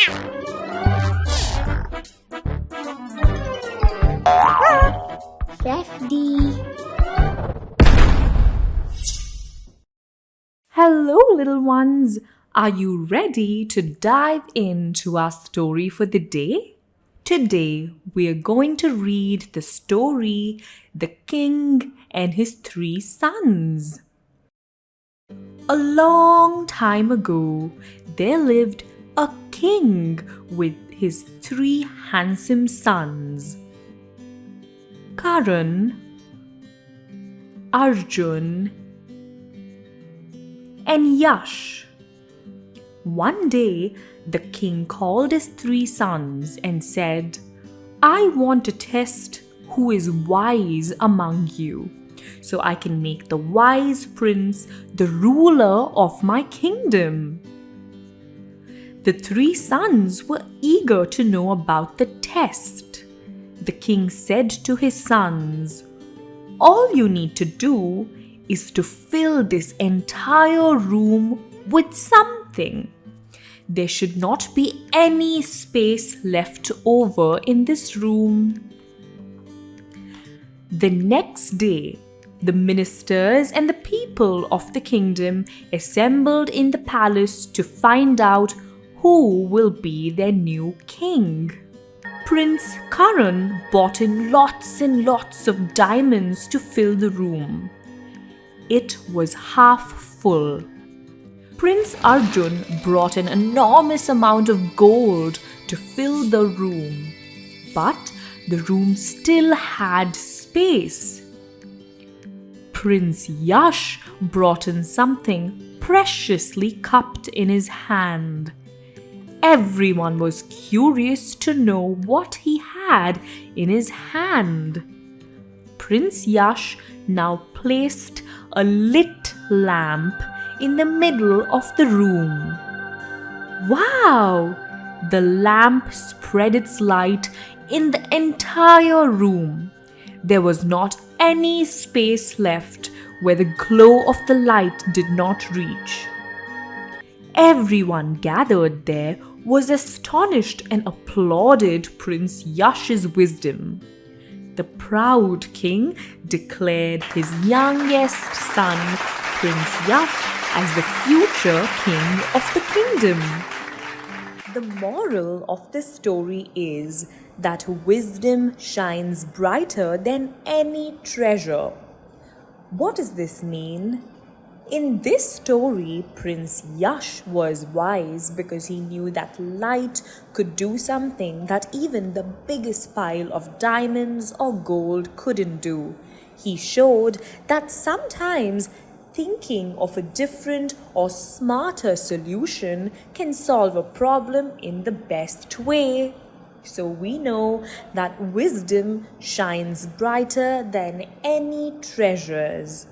Safety. Hello, little ones. Are you ready to dive into our story for the day? Today, we are going to read the story The King and His Three Sons. A long time ago, there lived a king with his three handsome sons: Karan, Arjun, and Yash. One day, the king called his three sons and said, "I want to test who is wise among you, so I can make the wise prince the ruler of my kingdom." The three sons were eager to know about the test. The king said to his sons, "All you need to do is to fill this entire room with something. There should not be any space left over in this room." The next day, the ministers and the people of the kingdom assembled in the palace to find out who will be their new king. Prince Karan bought in lots and lots of diamonds to fill the room. It was half full. Prince Arjun brought an enormous amount of gold to fill the room, but the room still had space. Prince Yash brought in something preciously cupped in his hand. Everyone was curious to know what he had in his hand. Prince Yash now placed a lit lamp in the middle of the room. Wow! The lamp spread its light in the entire room. There was not any space left where the glow of the light did not reach. Everyone gathered there was astonished and applauded Prince Yash's wisdom. The proud king declared his youngest son, Prince Yash, as the future king of the kingdom. The moral of this story is that wisdom shines brighter than any treasure. What does this mean? In this story, Prince Yash was wise because he knew that light could do something that even the biggest pile of diamonds or gold couldn't do. He showed that sometimes thinking of a different or smarter solution can solve a problem in the best way. So we know that wisdom shines brighter than any treasures.